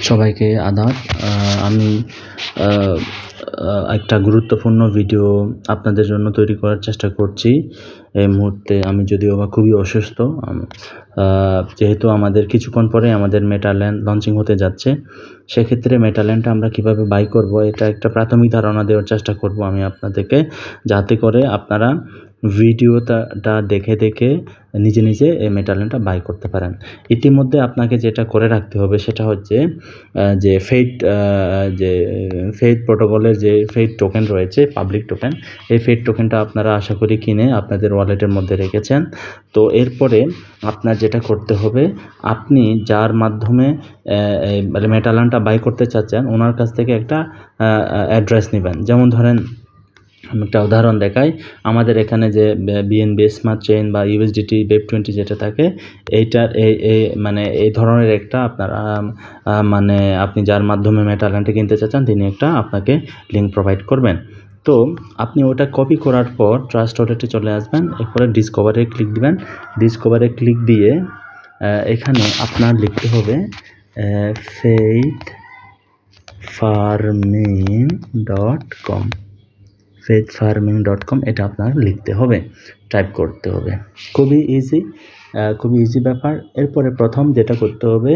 সবাইকে আদাব। আমি একটা গুরুত্বপূর্ণ ভিডিও আপনাদের জন্য তৈরি করার চেষ্টা করছি। এই মুহূর্তে আমি যদিও বা খুবই অসুস্থ, যেহেতু আমাদের কিছুক্ষণ পরে আমাদের মেটাল্যান্ড লঞ্চিং হতে যাচ্ছে, সেক্ষেত্রে মেটাল্যান্ডটা আমরা কিভাবে বাই করব এটা একটা প্রাথমিক ধারণা দেওয়ার চেষ্টা করব আমি আপনাদেরকে, যাতে করে আপনারা ভিডিওটা দেখে নিজে নিজে এই মেটাল্যান্ডটা বাই করতে পারেন। ইতিমধ্যে আপনাকে যেটা করে রাখতে হবে সেটা হচ্ছে যে ফেইট প্রোটোকলের যে ফেইট টোকেন রয়েছে, পাবলিক টোকেন, এই ফেইট টোকেনটা আপনারা আশা করি কিনে আপনাদের ওয়ালেটের মধ্যে রেখেছেন। তো এরপরে আপনার যেটা করতে হবে, আপনি যার মাধ্যমে মেটাল্যান্ডটা বাই করতে চাচ্ছেন ওনার কাছ থেকে একটা অ্যাড্রেস নেবেন। যেমন ধরেন, আমি একটা উদাহরণ দেখাই। আমাদের এখানে যে বিএনবি স্মার্ট চেইন বা ইউএসডিটি ওয়েব20 যেটা থাকে, এইটার এই ধরনের একটা আপনার আপনি যার মাধ্যমে মেটাল্যান্ডটা কিনতে চাচ্ছেন তিনি একটা আপনাকে লিঙ্ক প্রোভাইড করবেন। তো আপনি ওটা কপি করার পর ট্রাস্ট ওয়ালেটে চলে আসবেন, এরপরে ডিসকভারে ক্লিক দিবেন। ডিসকভারে ক্লিক দিয়ে এখানে আপনার লিখতে হবে faithfarming.com, faithfarming.com, এটা আপনার লিখতে হবে, টাইপ করতে হবে। খুবই ইজি ব্যাপার। এরপরে প্রথম যেটা করতে হবে,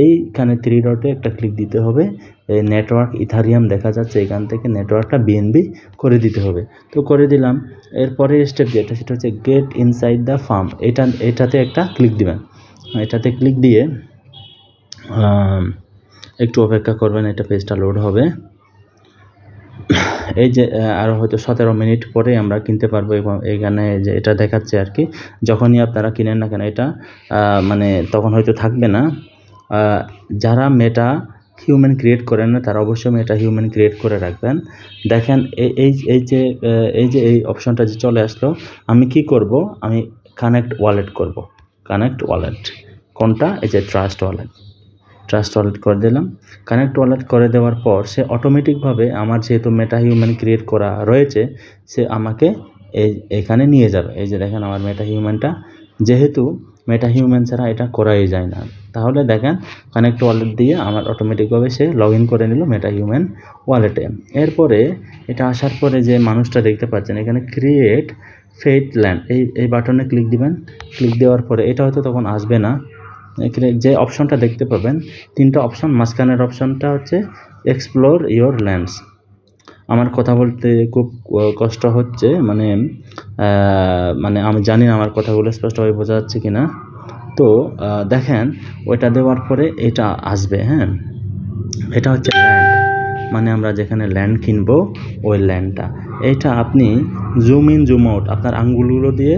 এইখানে 3 ডটে একটা ক্লিক দিতে হবে। এই নেটওয়ার্ক ইথারিয়াম দেখা যাচ্ছে, এখান থেকে নেটওয়ার্কটা বিএনবি করে দিতে হবে। তো করে দিলাম। এরপরে স্টেপ যেটা, সেটা হচ্ছে গেট ইনসাইড দ্য ফার্ম, এটাতে একটা ক্লিক দিবেন। এটাতে ক্লিক দিয়ে একটু অপেক্ষা করবেন, এটা পেজটা লোড হবে। এই যে আরও হয়তো 17 মিনিট পরে আমরা কিনতে পারবো, এবং এখানে যে এটা দেখাচ্ছে আর কি, যখনই আপনারা কিনেন না কেন এটা তখন হয়তো থাকবে না। যারা মেটা হিউম্যান ক্রিয়েট করেন না তারা অবশ্যই মেটা হিউম্যান ক্রিয়েট করে রাখবেন। দেখেন এই অপশনটা যে চলে আসলো, আমি কি করব, আমি কানেক্ট ওয়ালেট করব। কানেক্ট ওয়ালেট কোনটা? এই যে ট্রাস্ট ওয়ালেট করে দিলাম। কানেক্ট ওয়ালেট করে দেওয়ার পর সে অটোমেটিকভাবে আমার যেহেতু মেটা হিউম্যান ক্রিয়েট করা রয়েছে, সে আমাকে এখানে নিয়ে যাবে। এই যে দেখেন আমার মেটা হিউম্যানটা, যেহেতু মেটা হিউম্যান ছাড়া এটা করাই যায় না, তাহলে দেখেন কানেক্ট ওয়ালেট দিয়ে আমার অটোমেটিকভাবে সে লগ ইন করে নিল মেটা হিউম্যান ওয়ালেটে। এরপরে এটা আসার পরে যে মানুষটা দেখতে পাচ্ছেন এখানে ক্রিয়েট ফেইথ ল্যান্ড, এই বাটনে ক্লিক দিবেন। ক্লিক দেওয়ার পরে এটা হয়তো তখন আসবে না, যে অপশনটা দেখতে পাবেন 3টা অপশন, মাঝখানের অপশনটা হচ্ছে এক্সপ্লোর ইয়োর ল্যান্ডস। আমার কথা বলতে খুব কষ্ট হচ্ছে, আমি জানি না আমার কথাগুলো স্পষ্টভাবে বোঝা যাচ্ছে কিনা। তো দেখেন ওইটা দেওয়ার পরে এটা আসবে। হ্যাঁ, এটা হচ্ছে ল্যান্ড, আমরা যেখানে ল্যান্ড কিনবো ওই ল্যান্ডটা। এইটা আপনি জুম ইন জুম আউট আপনার আঙ্গুলগুলো দিয়ে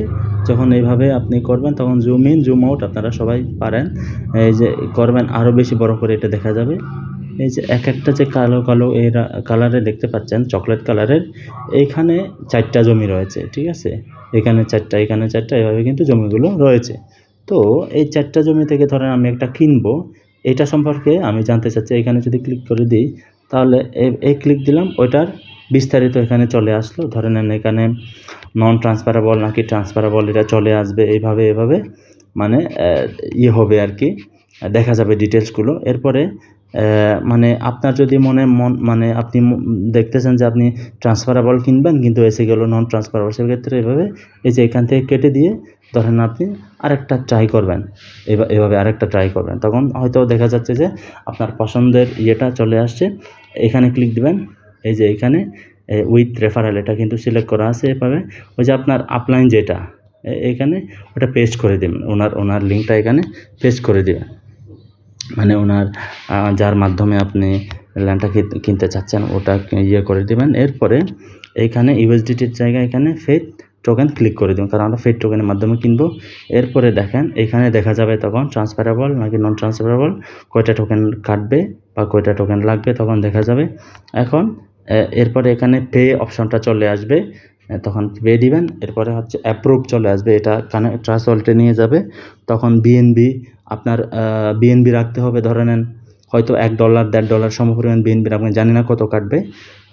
যখন এইভাবে আপনি করবেন, তখন জুম ইন জুম আউট আপনারা সবাই পারেন, এই যে করবেন আরও বেশি বড় করে এটা দেখা যাবে। এই যে একটা যে কালো এই কালারে দেখতে পাচ্ছেন, চকলেট কালারের, এইখানে 4টা জমি রয়েছে, ঠিক আছে? এখানে 4টা, এখানে 4টা, এভাবে কিন্তু জমিগুলো রয়েছে। তো এই 4টা জমি থেকে ধরেন আমি একটা কিনবো, এটা সম্পর্কে আমি জানতে চাচ্ছি। এখানে যদি ক্লিক করে দিই, তাহলে এই ক্লিক দিলাম, ওইটার বিস্তারিত এখানে চলে আসলো। ধরে নেন এখানে নন ট্রান্সফারেবল নাকি ট্রান্সফারেবল, এটা চলে আসবে এভাবে হবে আর কি, দেখা যাবে ডিটেলসগুলো। এরপরে আপনার যদি আপনি দেখতেছেন যে আপনি ট্রান্সফারেবল কিনবেন কিন্তু এসে গেল নন ট্রান্সফারেবল, সেক্ষেত্রে এভাবে এই যে এখান থেকে কেটে দিয়ে ধরেন আপনি আরেকটা ট্রাই করবেন, এভাবে আরেকটা ট্রাই করবেন, তখন হয়তো দেখা যাচ্ছে যে আপনার পছন্দের ইয়েটা চলে আসছে। এখানে ক্লিক দিবেন, এই যে এখানে উইথ রেফারেল এটা কিন্তু সিলেক্ট করা আছে। এভাবে ওই যে আপনার আপলাইন যেটা এখানে ওটা পেস্ট করে দেবেন, ওনার লিঙ্কটা এখানে পেস্ট করে দেবেন, ওনার যার মাধ্যমে আপনি ল্যান্ডটা কিনতে চাচ্ছেন ওটা করে দেবেন। এরপরে এইখানে ইউএসডিটির জায়গায় এখানে ফেইথ টোকেন ক্লিক করে দেবেন, কারণ আমরা ফেইথ টোকেনের মাধ্যমে কিনবো। এরপরে দেখেন এখানে দেখা যাবে তখন ট্রান্সফারেবল নাকি নন ট্রান্সফারেবল, কয়টা টোকেন কাটবে বা কয়টা টোকেন লাগবে তখন দেখা যাবে। এরপরে এখানে পে অপশনটা চলে আসবে, তখন পে দিবেন। এরপরে হচ্ছে অ্যাপ্রুভ চলে আসবে, এটা ট্রাস্ট ওয়ালেটে নিয়ে যাবে। তখন বিএনবি আপনার বিএনবি রাখতে হবে, ধরে নেন হয়তো $1 $1.5 সমপরিমাণ বিএনবি রাখবেন, জানি না কত কাটবে।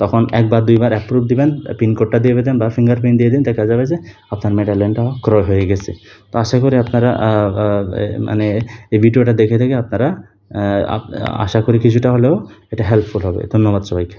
তখন 1 বা 2 বার অ্যাপ্রুভ দিবেন, পিনকোডটা দিয়ে দেবেন বা ফিঙ্গারপ্রিন্ট দিয়ে দিন, দেখা যাবে যে আপনার মেটাল্যান্ডটা ক্রয় হয়ে গেছে। তো আশা করি আপনারা এই ভিডিওটা দেখে আপনারা আশা করি কিছুটা হলেও এটা হেল্পফুল হবে। ধন্যবাদ সবাইকে।